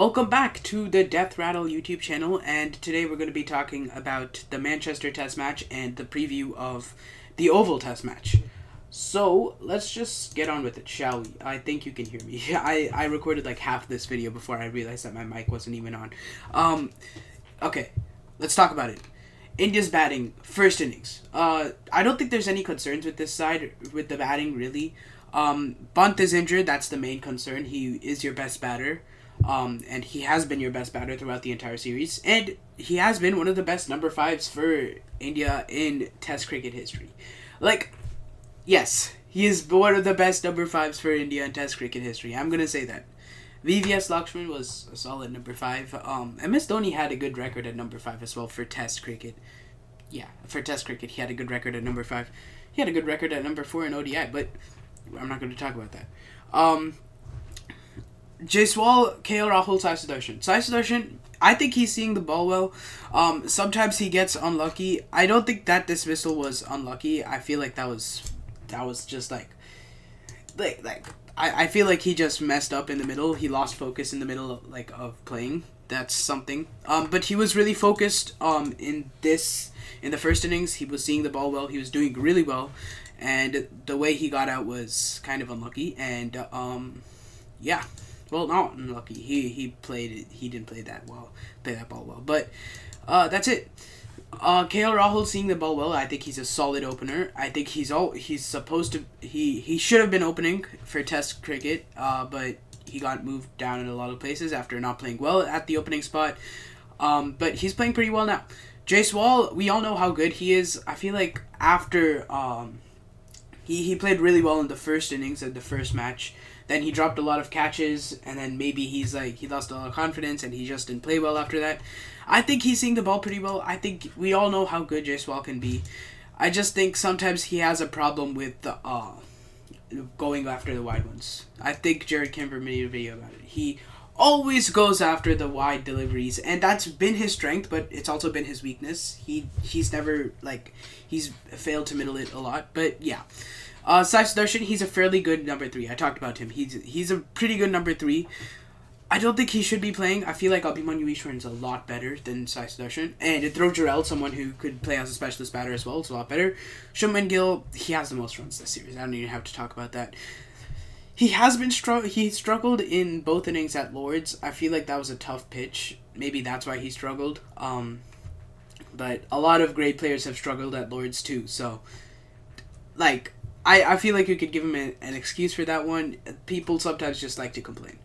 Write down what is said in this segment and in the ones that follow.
Welcome back to the Death Rattle YouTube channel, and today we're going to be talking about the Manchester Test match and the preview of the Oval Test match. So, let's just get on with it, shall we? I think you can hear me. I recorded like half this video before I realized that my mic wasn't even on. Okay, let's talk about it. India's batting, first innings. I don't think there's any concerns with this side, with the batting, really. Bunt is injured, that's the main concern. He is your best batter. And he has been your best batter throughout the entire series. And he has been one of the best number fives for India in Test cricket history. Yes, he is one of the best number fives for India in Test cricket history. I'm going to say that. VVS Lakshman was a solid number 5. MS Dhoni had a good record at number 5 as well for Test cricket. Yeah, for Test cricket, he had a good record at number 5. He had a good record at number 4 in ODI, but I'm not going to talk about that. Jaiswal, KL Rahul, Sai Sudarshan. Sai Sudarshan, I think he's seeing the ball well. Sometimes he gets unlucky. I don't think that dismissal was unlucky. I feel like that was just I feel like he just messed up in the middle. He lost focus in the middle of playing. That's something. But he was really focused in the first innings. He was seeing the ball well. He was doing really well, and the way he got out was kind of unlucky. And yeah. Well, not unlucky. He didn't play that ball well. But that's it. KL Rahul seeing the ball well. I think he's a solid opener. I think he should have been opening for Test cricket. But he got moved down in a lot of places after not playing well at the opening spot. But he's playing pretty well now. Jaiswal, we all know how good he is. I feel like after he played really well in the first innings of the first match. Then he dropped a lot of catches, and then maybe he lost a lot of confidence, and he just didn't play well after that. I think he's seeing the ball pretty well. I think we all know how good Jaiswal can be. I just think sometimes he has a problem with going after the wide ones. I think Jared Kimber made a video about it. He always goes after the wide deliveries, and that's been his strength, but it's also been his weakness. He's never he's failed to middle it a lot, but yeah. Sai Sudarshan, he's a fairly good number 3. I talked about him. He's a pretty good number 3. I don't think he should be playing. I feel like Abhimanyu Ishwaran's a lot better than Sai Sudarshan. And Dhruv Jurel, someone who could play as a specialist batter as well, is a lot better. Shubman Gill, he has the most runs this series. I don't even have to talk about that. He has been he struggled in both innings at Lords. I feel like that was a tough pitch. Maybe that's why he struggled. But a lot of great players have struggled at Lords too. So, I feel like you could give him an excuse for that one. People sometimes just like to complain.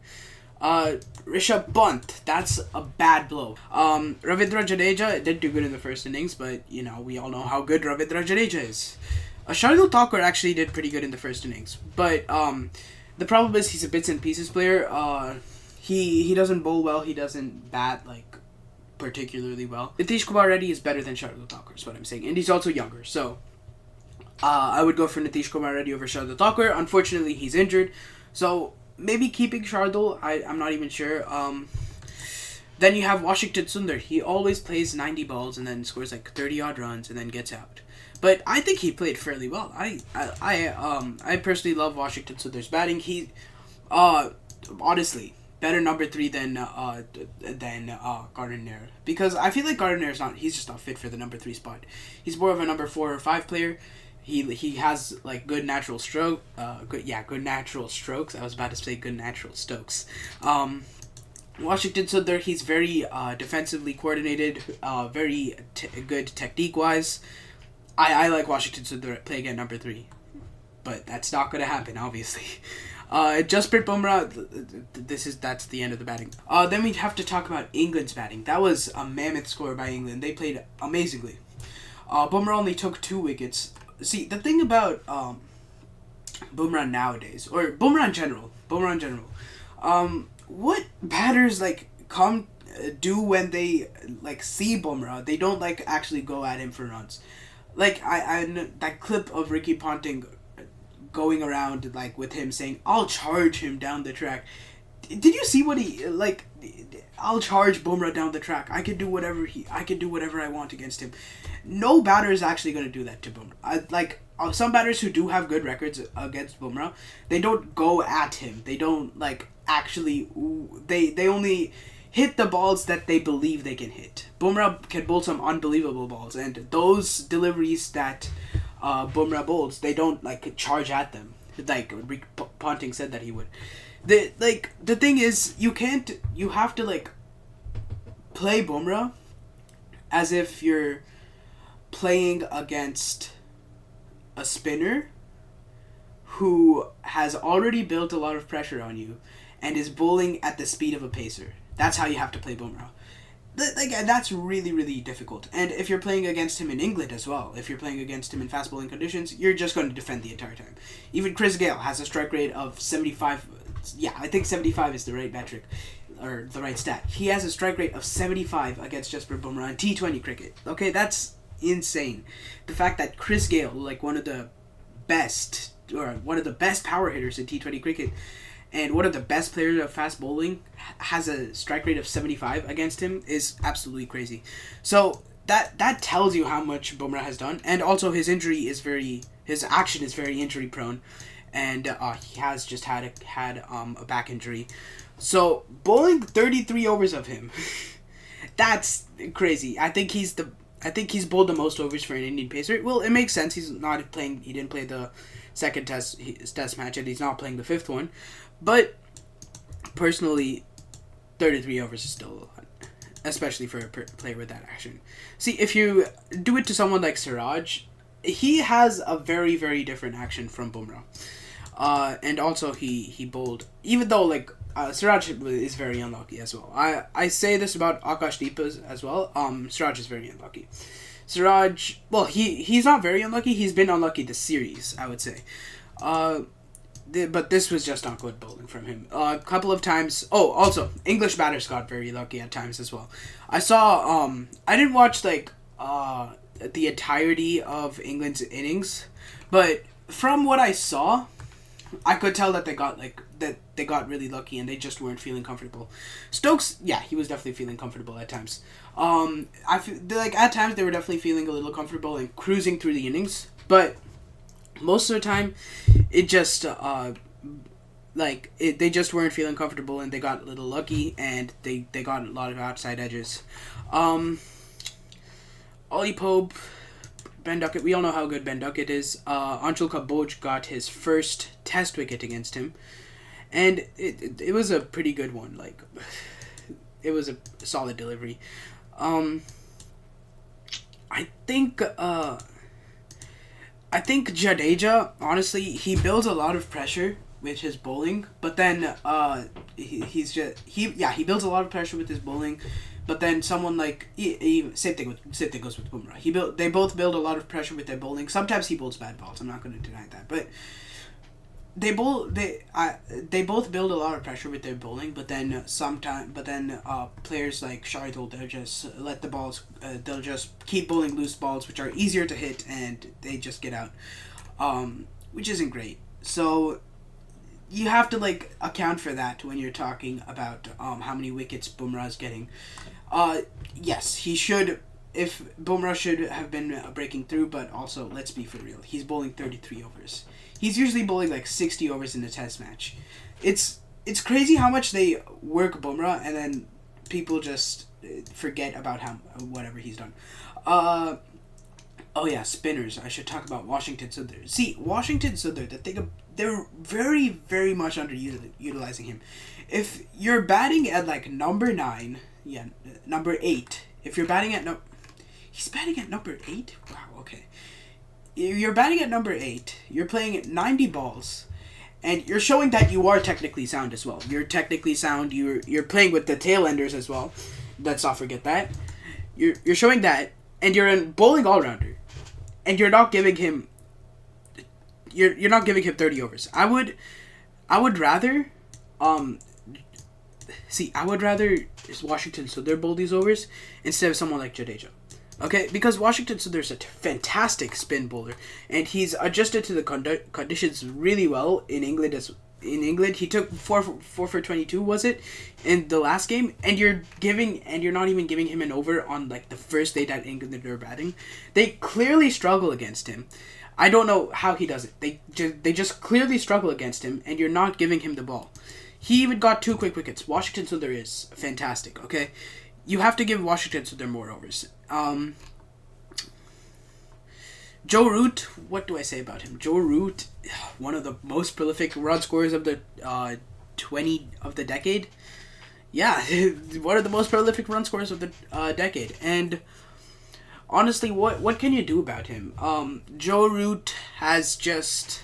Rishabh Pant, that's a bad blow. Ravindra Jadeja did do good in the first innings, but, we all know how good Ravindra Jadeja is. Shardul Thakur actually did pretty good in the first innings, but the problem is he's a bits and pieces player. He doesn't bowl well, he doesn't bat, particularly well. Nitish Kumar Reddy is better than Shardul Thakur, is what I'm saying, and he's also younger, so... I would go for Nitish Kumar Reddy over Shardul Thakur. Unfortunately, he's injured. So, maybe keeping Shardul. I'm not even sure. Then you have Washington Sundar. He always plays 90 balls and then scores 30-odd runs and then gets out. But I think he played fairly well. I personally love Washington Sundar's batting. He, honestly, better number 3 than Gardner. Because I feel like Gardner's he's just not fit for the number 3 spot. He's more of a number 4 or 5 player. He has good natural stroke, good natural strokes. I was about to say good natural strokes. Washington Sundar, he's very defensively coordinated, very good technique wise. I like Washington Sundar playing at number 3, but that's not going to happen, obviously. Jasprit Bumrah, that's the end of the batting. Then we'd have to talk about England's batting. That was a mammoth score by England. They played amazingly. Bumrah only took 2 wickets. See, the thing about Bumrah nowadays, or Bumrah in general, what batters do when they see Bumrah, they don't actually go at him for runs. I that clip of Ricky Ponting going around with him saying, "I'll charge him down the track." Did you see what he I'll charge Bumrah down the track. I can do whatever I want against him. No batter is actually going to do that to Bumrah. Some batters who do have good records against Bumrah, they don't go at him. They don't actually they only hit the balls that they believe they can hit. Bumrah can bowl some unbelievable balls, and those deliveries that Bumrah bowls, they don't like charge at them like Rick Ponting said that he would. The thing is, you have to like play Bumrah as if you're playing against a spinner who has already built a lot of pressure on you and is bowling at the speed of a pacer. That's how you have to play Bumrah. And that's really, really difficult. And if you're playing against him in England as well, if you're playing against him in fast bowling conditions, you're just going to defend the entire time. Even Chris Gayle has a strike rate of 75. Yeah, I think 75 is the right metric, or the right stat. He has a strike rate of 75 against Jasprit Bumrah in T20 cricket. Okay, that's insane. The fact that Chris Gayle, like one of the best power hitters in T20 cricket, and one of the best players of fast bowling, has a strike rate of 75 against him is absolutely crazy. So that tells you how much Bumrah has done, and also his action is very injury prone, and he has just had a back injury. So bowling 33 overs of him, that's crazy. I think he's bowled the most overs for an Indian pacer. Well, it makes sense. He didn't play the second test match, and he's not playing the fifth one. But personally, 33 overs is still a lot, especially for a player with that action. See, if you do it to someone like Siraj, he has a very, very different action from Bumrah. And also he bowled, even though like Siraj is very unlucky as well. I say this about Akash Deepas as well. Siraj is very unlucky. Siraj, well, he's not very unlucky. He's been unlucky this series, I would say. But this was just not good bowling from him. A couple of times. Oh, also, English batters got very lucky at times as well. I saw. I didn't watch like the entirety of England's innings, but from what I saw, I could tell that they got really lucky and they just weren't feeling comfortable. Stokes, yeah, he was definitely feeling comfortable at times. I feel like at times they were definitely feeling a little comfortable and cruising through the innings, but most of the time, it just they just weren't feeling comfortable and they got a little lucky and they got a lot of outside edges. Ollie Pope, Ben Duckett, we all know how good Ben Duckett is. Anshul Kamboj got his first test wicket against him, and it was a pretty good one. Like, it was a solid delivery. I think Jadeja, honestly, he builds a lot of pressure with his bowling, but then he builds a lot of pressure with his bowling, but then someone like same thing goes with Bumrah. They both build a lot of pressure with their bowling. Sometimes he bowls bad balls. I'm not going to deny that, but they both build a lot of pressure with their bowling, but then players like Shoutout, they'll just let the balls, they'll just keep bowling loose balls, which are easier to hit, and they just get out, which isn't great. So you have to like account for that when you're talking about how many wickets Bumrah is getting. Yes, he should. If Bumrah should have been breaking through, but also let's be for real, he's bowling 33 overs. He's usually bowling like 60 overs in a test match. It's crazy how much they work Bumrah and then people just forget about whatever he's done. Oh yeah, spinners. I should talk about Washington Sundar. See, Washington Sundar, they're very, very much underutilizing him. If you're batting at like number 8. If you're batting at he's batting at number 8? Wow, okay. You're batting at number 8. You're playing 90 balls, and you're showing that you are technically sound as well. You're technically sound. You're playing with the tail enders as well. Let's not forget that. You're showing that, and you're a bowling all rounder, and you're not giving him. You're not giving him 30 overs. I would rather, Washington Sundar bowl these overs instead of someone like Jadeja. Okay, because Washington Sundar's a fantastic spin bowler, and he's adjusted to the conditions really well in England. He took 4 for 22, was it, in the last game? And you're not even giving him an over on like the first day that England are batting. They clearly struggle against him. I don't know how he does it. They just clearly struggle against him, and you're not giving him the ball. He even got 2 quick wickets. Washington Sundar is fantastic, okay? You have to give Washington Sundar more overs. Joe Root, what do I say about him? Joe Root, one of the most prolific run scorers of the 20 of the decade. Yeah, one of the most prolific run scorers of the decade. And honestly, what can you do about him? Joe Root has just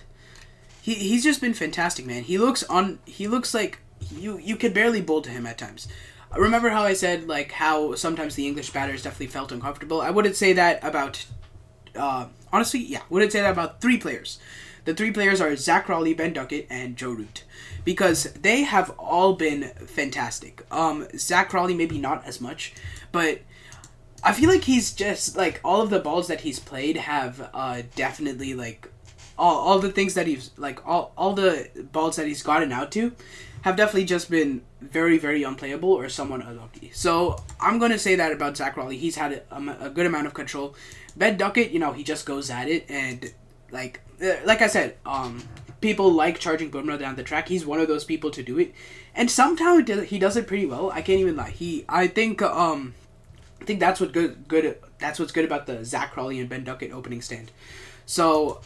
he's just been fantastic, man. He looks like you could barely bowl to him at times. Remember how I said like how sometimes the English batters definitely felt uncomfortable? I wouldn't say that about honestly, yeah, wouldn't say that about 3 players. The 3 players are Zach Raleigh, Ben Duckett, and Joe Root, because they have all been fantastic. Zach Raleigh maybe not as much, but I feel like he's just like all of the balls that he's played have definitely like all the things that he's like all the balls that he's gotten out to have definitely just been very, very unplayable or somewhat unlucky. So I'm gonna say that about Zach Raleigh. He's had a good amount of control. Ben Duckett, he just goes at it, and like I said, people like charging Bumrah down the track. He's one of those people to do it, and somehow he does it pretty well. I can't even lie. I think that's what's good. That's what's good about the Zach Raleigh and Ben Duckett opening stand. So,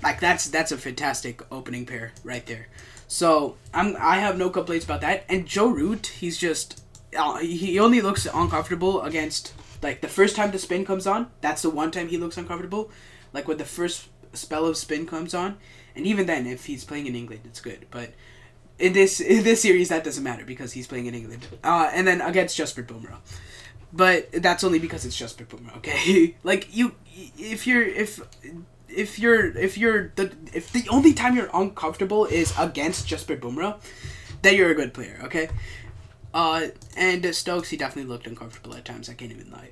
like that's a fantastic opening pair right there. So I have no complaints about that. And Joe Root, he's just he only looks uncomfortable against like the first time the spin comes on. That's the one time he looks uncomfortable. Like when the first spell of spin comes on, and even then, if he's playing in England, it's good. But in this series, that doesn't matter because he's playing in England. And then against Jasprit Bumrah. But that's only because it's Jasprit Bumrah, okay? Like if the only time you're uncomfortable is against Jasprit Bumrah, then you're a good player, okay? And Stokes, he definitely looked uncomfortable at times. I can't even lie.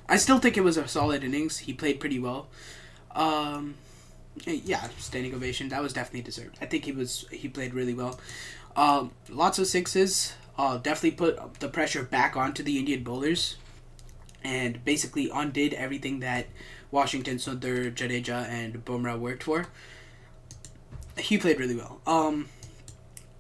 I still think it was a solid innings. He played pretty well. Yeah, standing ovation. That was definitely deserved. I think he played really well. Lots of sixes. Definitely put the pressure back onto the Indian bowlers, and basically undid everything that Washington, Sundar, Jadeja, and Bumrah worked for. He played really well.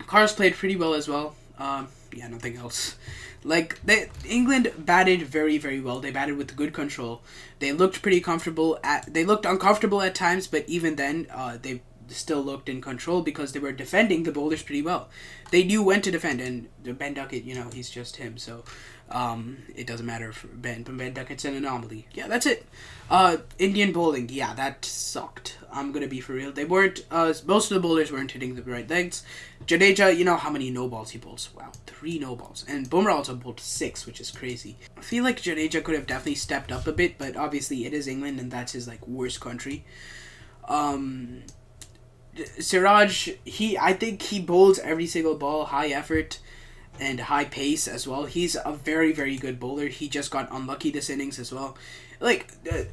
Cars played pretty well as well. Yeah, nothing else. Like England batted very, very well. They batted with good control. They looked pretty comfortable. They looked uncomfortable at times, but even then, they still looked in control because they were defending the bowlers pretty well. They knew when to defend, and Ben Duckett, he's just him, so it doesn't matter for Ben. But Ben Duckett's an anomaly. Yeah, that's it. Indian bowling, yeah, that sucked. I'm gonna be for real. They weren't. Most of the bowlers weren't hitting the right legs. Jadeja, you know how many no balls he bowls? Wow, 3 no balls, and Bumrah also bowled 6, which is crazy. I feel like Jadeja could have definitely stepped up a bit, but obviously it is England, and that's his worst country. Siraj, I think he bowls every single ball, high effort and high pace as well. He's a very, very good bowler. He just got unlucky this innings as well. The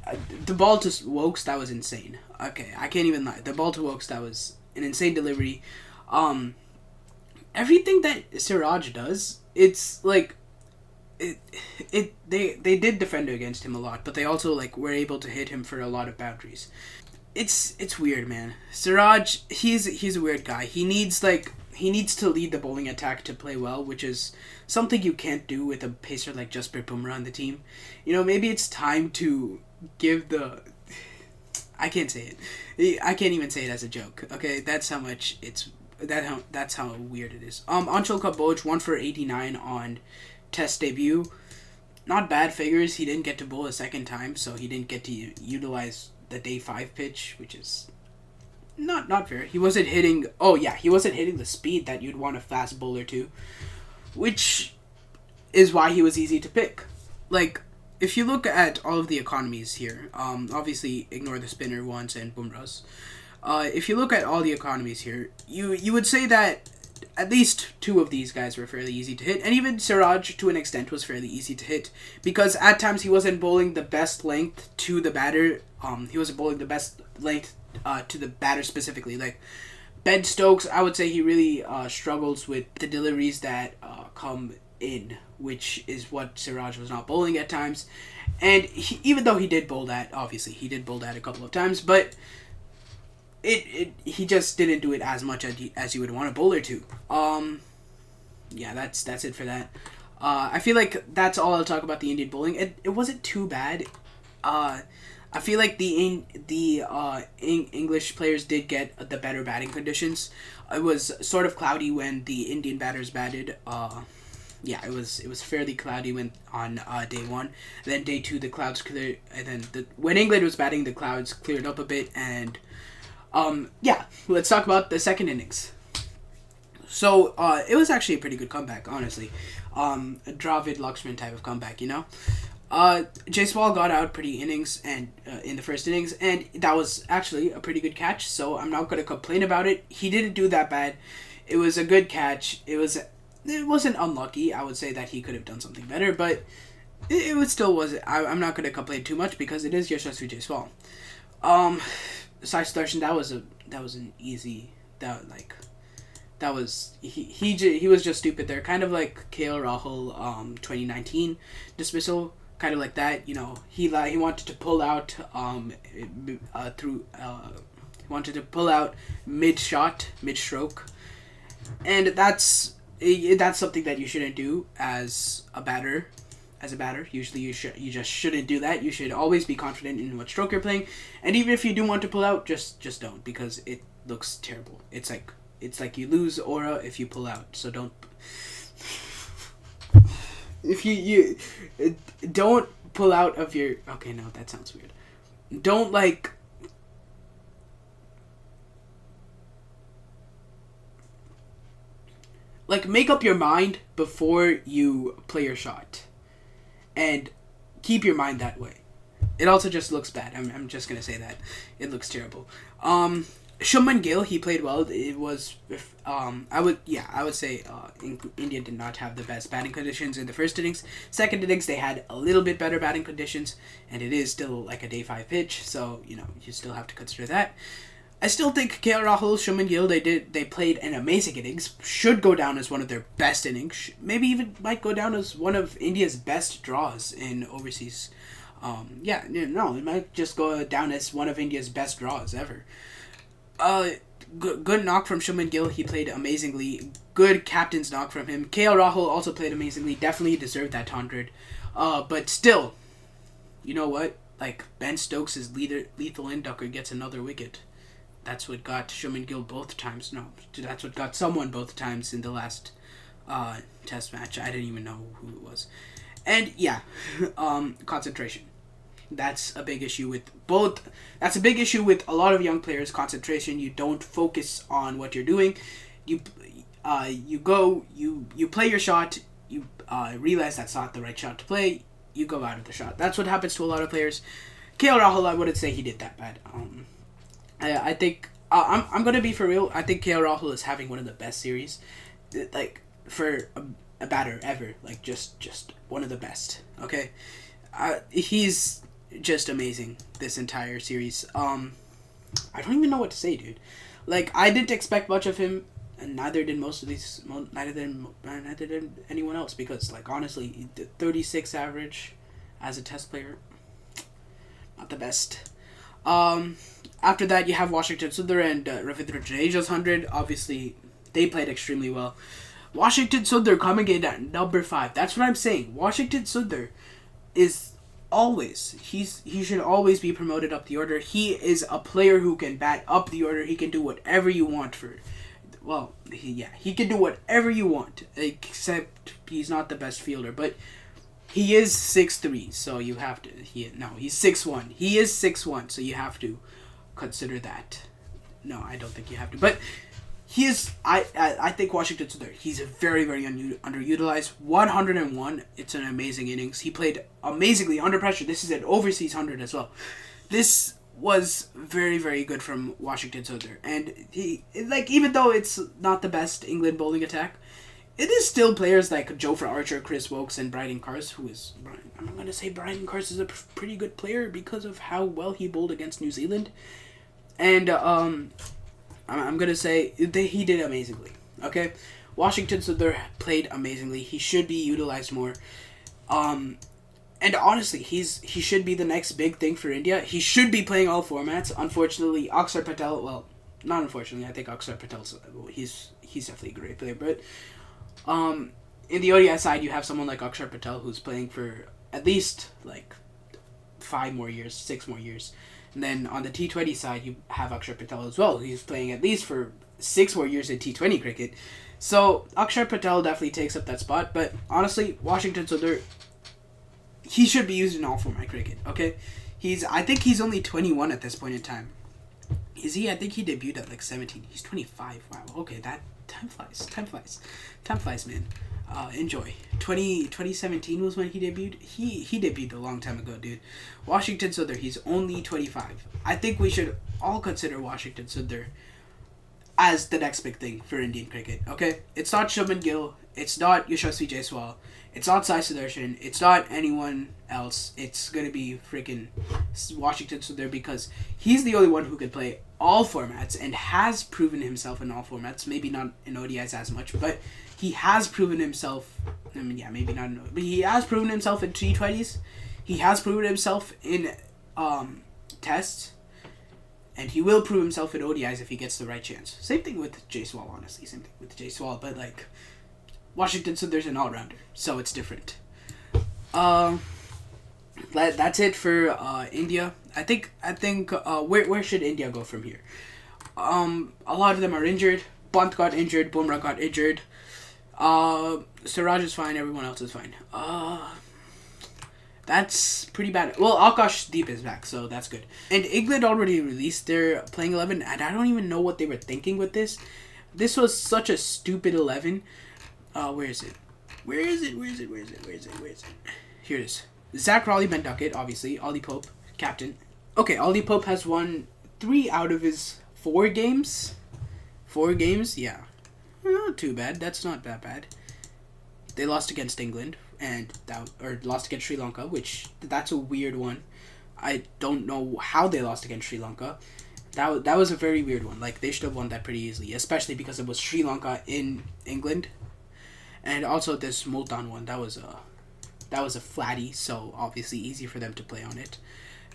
ball to Wokes, that was insane. Okay, I can't even lie. The ball to Wokes, that was an insane delivery. Everything that Siraj does, it's like they did defend against him a lot, but they also were able to hit him for a lot of boundaries. It's weird, man. Siraj, he's a weird guy. He needs to lead the bowling attack to play well, which is something you can't do with a pacer like Jasprit Bumrah on the team. Maybe it's time to give the... I can't say it. I can't even say it as a joke. Okay, that's how much it's... That's how weird it is. Anshul Kamboj, 1 for 89 on Test debut. Not bad figures. He didn't get to bowl a second time, so he didn't get to utilize the day 5 pitch, which is not fair. He wasn't hitting... Oh, yeah, he wasn't hitting the speed that you'd want a fast bowler to, which is why he was easy to pick. If you look at all of the economies here, obviously ignore the spinner ones and Bumrahs. If you look at all the economies here, you would say that at least 2 of these guys were fairly easy to hit, and even Siraj, to an extent, was fairly easy to hit, because at times he wasn't bowling the best length to the batter. He wasn't bowling the best length to the batter specifically. Ben Stokes, I would say he really struggles with the deliveries that come in, which is what Siraj was not bowling at times. And even though he did bowl that, obviously, he did bowl that a couple of times, but he just didn't do it as much as you would want a bowler to. Yeah, that's it for that. I feel like that's all I'll talk about the Indian bowling. It wasn't too bad. I feel like English players did get the better batting conditions. It was sort of cloudy when the Indian batters batted. Yeah, it was fairly cloudy on day one. Then day two, the clouds cleared, and then when England was batting, the clouds cleared up a bit. And yeah, let's talk about the second innings. So it was actually a pretty good comeback, honestly. A Dravid Lakshman type of comeback, you know. Jaiswal got out pretty innings and in the first innings, and that was actually a pretty good catch. So I'm not gonna complain about it. He didn't do that bad. It was a good catch. It wasn't unlucky. I would say that he could have done something better, but it was still wasn't. I'm not gonna complain too much because it is Yashasvi Jaiswal. Sai Sudarshan, that was an easy that was he was just stupid there, kind of like KL Rahul 2019 dismissal, kind of like that. You know, he wanted to pull out through he wanted to pull out mid stroke, and that's something that you shouldn't do as a batter. Usually you just shouldn't do that. You should always be confident in what stroke you're playing, and even if you do want to pull out, just don't, because it looks terrible. It's like you lose aura if you pull out. So don't. If you don't pull out of your. Okay, no, that sounds weird. Don't make up your mind before you play your shot, and keep your mind that way. It also just looks bad. I'm just gonna say that it looks terrible. Shuman Gill, he played well. It was, I would say India did not have the best batting conditions in the first innings. Second innings, they had a little bit better batting conditions, and it is still like a day 5 pitch, so you still have to consider that. I still think KL Rahul, Shuman Gill, they played an amazing innings. Should go down as one of their best innings. Maybe even might go down as one of India's best draws in overseas. It might just go down as one of India's best draws ever. Good knock from Shuman Gill. He played amazingly. Good captain's knock from him. KL Rahul also played amazingly. Definitely deserved that 100. But still, you know what? Like, Ben Stokes' lethal inducker gets another wicket. That's what got Shuman Gill both times. No, that's what got someone both times in the last test match. I didn't even know who it was. And yeah, concentration. That's a big issue with both. That's a big issue with a lot of young players. Concentration. You don't focus on what you're doing. You play your shot. You realize that's not the right shot to play. You go out of the shot. That's what happens to a lot of players. KL Rahul, I wouldn't say he did that bad. I think I'm gonna be for real. I think KL Rahul is having one of the best series, like for a batter ever. Like just one of the best. Okay, he's just amazing this entire series. I don't even know what to say, dude. Like, I didn't expect much of him, and neither did neither did anyone else, because, like, honestly, 36 average as a test player, not the best. After that, you have Washington Sundar and Ravindra Jadeja's 100. Obviously, they played extremely well. Washington Sundar coming in at number 5. That's what I'm saying. Washington Sundar is he should always be promoted up the order. He is a player who can bat up the order. He can do whatever you want he can do whatever you want, except he's not the best fielder, but he is 6'3", so you have to he's 6'1". He is 6'1", so you have to consider that. No, I don't think you have to, but he is. I think Washington Sundar, he's very, very underutilized. 101. It's an amazing innings. He played amazingly under pressure. This is an overseas 100 as well. This was very, very good from Washington Sundar, and even though it's not the best England bowling attack, it is still players like Jofra Archer, Chris Wokes, and Bryden Cars, I'm going to say Bryden Cars is a pretty good player because of how well he bowled against New Zealand, and I'm going to say he did amazingly. Okay? Washington Sundar played amazingly. He should be utilized more. And honestly, he should be the next big thing for India. He should be playing all formats. Unfortunately, Akshar Patel, well, not unfortunately. I think Akshar Patel's he's definitely a great player, but in the ODI side, you have someone like Akshar Patel who's playing for at least like 5 more years, 6 more years. And then on the T20 side, you have Akshar Patel as well. He's playing at least for 6 more years in T20 cricket. So Akshar Patel definitely takes up that spot. But honestly, Washington Sundar, he should be used in all format cricket. Okay, I think he's only 21 at this point in time. Is he? I think he debuted at like 17. He's 25. Wow. Okay, that time flies. Time flies, man. Enjoy. 2017 was when he debuted. He debuted a long time ago, dude. Washington Sundar, he's only 25. I think we should all consider Washington Sundar as the next big thing for Indian cricket, okay? It's not Shubman Gill. It's not Yashasvi Jaiswal. It's not Sai Sudarshan. It's not anyone else. It's going to be freaking Washington Sundar because he's the only one who can play all formats and has proven himself in all formats. Maybe not in ODIs as much, but he has proven himself. I mean, yeah, maybe not in ODIs, but he has proven himself in T20s. He has proven himself in tests. And he will prove himself in ODIs if he gets the right chance. Same thing with Jaiswal, honestly. Same thing with Jaiswal, but like Washington Sundar's an all-rounder, so it's different. That's it for India. I think where should India go from here? A lot of them are injured. Pant got injured. Bumrah got injured. Siraj is fine. Everyone else is fine. That's pretty bad. Well, Akash Deep is back, so that's good. And England already released their playing 11, and I don't even know what they were thinking with this. This was such a stupid 11. Where is it? Where is it? Here it is. Zach Raleigh, Ben Duckett, obviously. Ollie Pope, captain. Okay, Ollie Pope has won 3 out of his 4 games. 4 games? Yeah. Not too bad. That's not that bad. They lost against England. Or lost against Sri Lanka, which that's a weird one. I don't know how they lost against Sri Lanka. That was a very weird one. Like, they should have won that pretty easily, especially because it was Sri Lanka in England. And also this Multan one, that was a flatty, so obviously easy for them to play on it.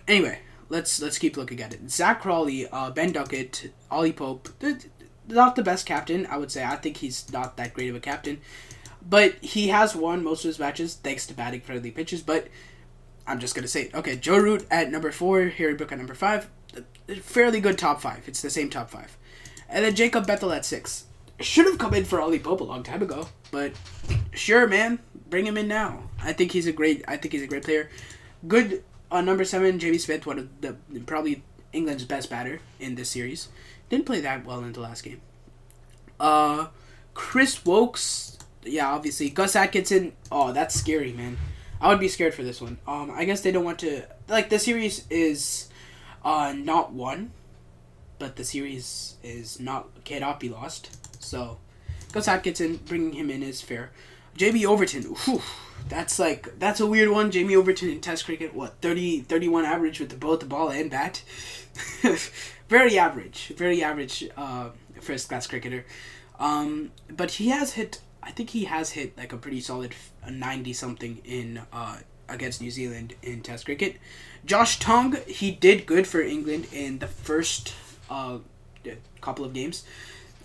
Anyway, let's keep looking at it. Zach Crawley, Ben Duckett, Ollie Pope, not the best captain, I would say. I think he's not that great of a captain. But he has won most of his matches thanks to batting friendly pitches. But I'm just going to say it. Okay, Joe Root at number 4, Harry Brook at number 5. Fairly good top 5. It's the same top 5. And then Jacob Bethel at 6. Should have come in for Ollie Pope a long time ago. But sure, man. Bring him in now. I think he's a great player. Good number 7, Jamie Smith, one of the probably England's best batter in this series. Didn't play that well in the last game. Chris Wokes. Yeah, obviously. Gus Atkinson. Oh, that's scary, man. I would be scared for this one. I guess they don't want to... Like, the series is not won, but the series cannot be lost. So, Gus Atkinson, bringing him in is fair. Jamie Overton. Whew, that's a weird one. Jamie Overton in Test cricket, 31 average with both the ball and bat. Very average first class cricketer. But he has hit... I think he has hit like a pretty solid 90-something in against New Zealand in Test cricket. Josh Tongue, he did good for England in the first couple of games.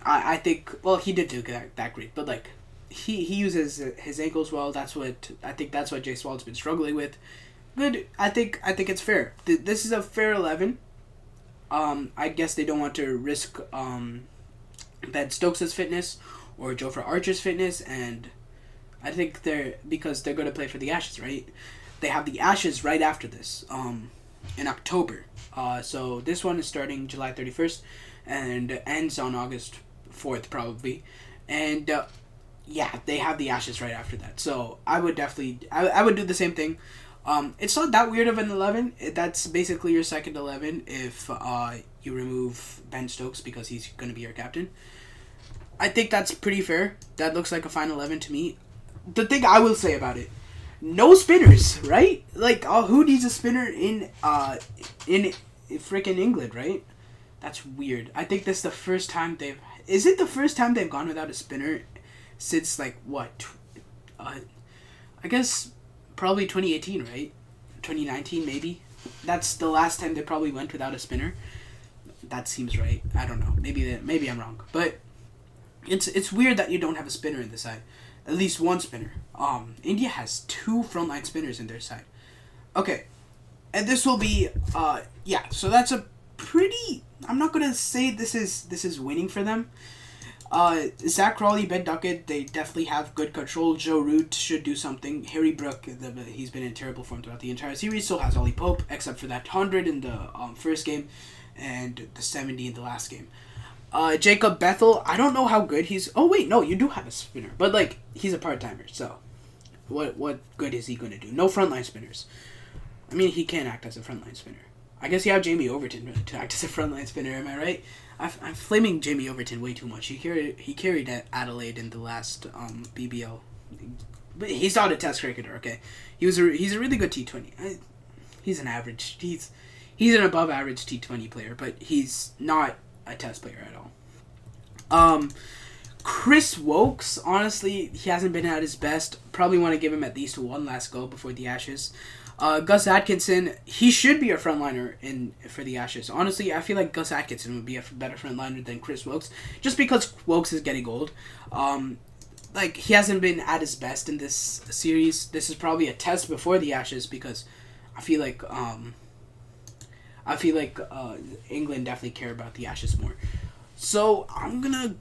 I think, well, he did do that great, but like he uses his ankles well. That's what Jaiswal's been struggling with. Good. I think it's fair. This is a fair 11. I guess they don't want to risk Ben Stokes' fitness or Jofra Archer's fitness, and I think because they're going to play for the Ashes, right? They have the Ashes right after this, in October. So this one is starting July 31st and ends on August 4th probably. And yeah, they have the Ashes right after that. So I would definitely, I would do the same thing. It's not that weird of an 11. That's basically your second 11 if you remove Ben Stokes because he's going to be your captain. I think that's pretty fair. That looks like a fine 11 to me. The thing I will say about it, no spinners, right? Like, who needs a spinner in freaking England, right? That's weird. I think this is the first time is it the first time they've gone without a spinner since, like, what? I guess probably 2018, right? 2019, maybe? That's the last time they probably went without a spinner. That seems right. I don't know. Maybe I'm wrong, but it's weird that you don't have a spinner in the side. At least one spinner. India has two frontline spinners in their side. Okay, and this will be yeah. So that's a pretty. I'm not gonna say this is winning for them. Zach Crawley, Ben Duckett, they definitely have good control. Joe Root should do something. Harry Brook, he's been in terrible form throughout the entire series. Still has Ollie Pope, except for that 100 in the first game, and the 70 in the last game. Jacob Bethel, I don't know how good he's. Oh wait, no, you do have a spinner, but like he's a part timer. So, what good is he gonna do? No frontline spinners. I mean, he can act as a frontline spinner. I guess you have Jamie Overton to act as a frontline spinner. Am I right? I'm flaming Jamie Overton way too much. He carried Adelaide in the last BBL, but he's not a Test cricketer. Okay, he's a really good T20. He's an average. He's an above average T20 player, but he's not a Test player at all. Chris Wokes, honestly, he hasn't been at his best. Probably want to give him at least one last go before the Ashes. Gus Atkinson, he should be a frontliner for the Ashes. Honestly, I feel like Gus Atkinson would be a better frontliner than Chris Wokes, just because Wokes is getting old. Like, he hasn't been at his best in this series. This is probably a test before the Ashes, because I feel like England definitely care about the Ashes more. So I'm not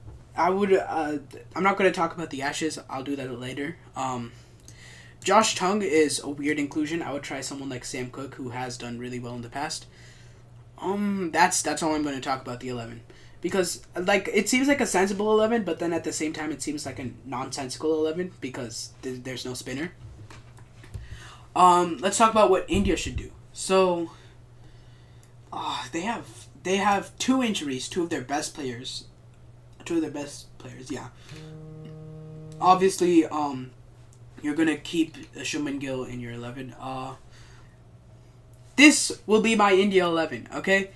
gonna talk about the Ashes. I'll do that later. Josh Tongue is a weird inclusion. I would try someone like Sam Cook, who has done really well in the past. That's all I'm going to talk about the 11, because like it seems like a sensible 11, but then at the same time it seems like a nonsensical 11 because there's no spinner. Let's talk about what India should do. So, they have two injuries, two of their best players. Yeah. Obviously, you're going to keep Shubman Gill in your 11. This will be my India 11, okay?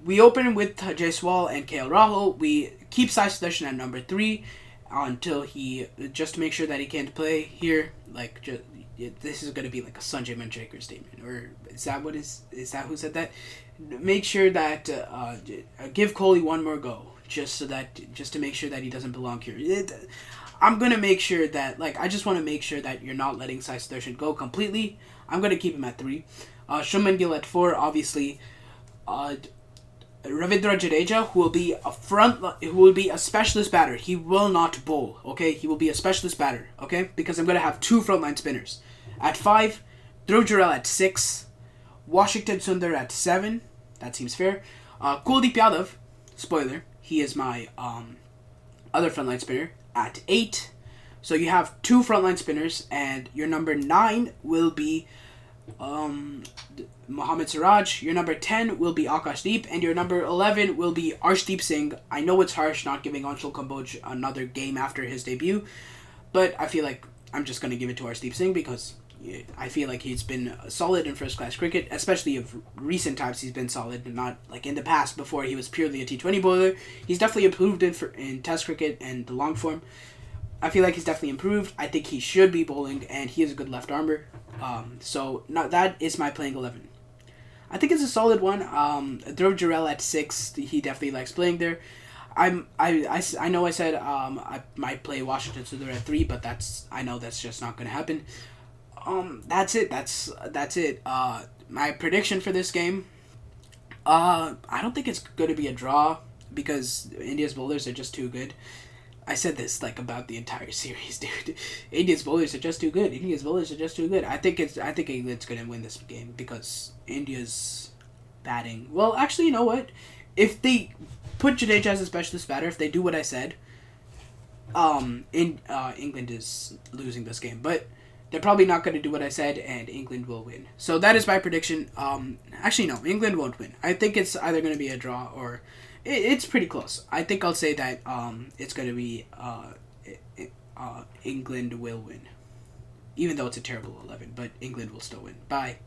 We open with Jaiswal and KL Rahul. We keep Sai Sudarshan at number 3 until just to make sure that he can't play here. Like, this is going to be like a Sanjay Manjrekar statement. Or is that who said that? Make sure that, give Kohli one more go. Just to make sure that he doesn't belong here. I'm going to make sure that, like, I just want to make sure that you're not letting Sai Sudarshan go completely. I'm going to keep him at 3. Shubman Gill at 4, obviously. Ravindra Jadeja, who will be a specialist batter. He will not bowl, okay? He will be a specialist batter, okay? Because I'm going to have 2 frontline spinners. At 5, Dhruv Jurel at 6, Washington Sundar at 7. That seems fair. Kuldeep Yadav, spoiler, he is my other frontline spinner, at 8. So you have 2 frontline spinners, and your number 9 will be Mohammad Siraj. Your number 10 will be Akashdeep, and your number 11 will be Arshdeep Singh. I know it's harsh not giving Anshul Kamboj another game after his debut, but I feel like I'm just going to give it to Arshdeep Singh because I feel like he's been solid in first-class cricket, especially of recent times he's been solid, not like in the past before he was purely a T20 bowler. He's definitely improved in Test cricket and the long form. I feel like he's definitely improved. I think he should be bowling, and he is a good left armer. So that is my playing 11. I think it's a solid one. Dhruv Jurel at 6. He definitely likes playing there. I know I said I might play Washington Sundar at 3, but I know that's just not going to happen. That's it. That's it. My prediction for this game. I don't think it's going to be a draw because India's bowlers are just too good. I said this like about the entire series, dude. India's bowlers are just too good. I think England's going to win this game because India's batting. Well, actually, you know what? If they put Jadeja as a specialist batter, if they do what I said, England is losing this game. But they're probably not going to do what I said, and England will win. So that is my prediction. Actually, no, England won't win. I think it's either going to be a draw or it's pretty close. I think I'll say that it's going to be England will win. Even though it's a terrible 11, but England will still win. Bye.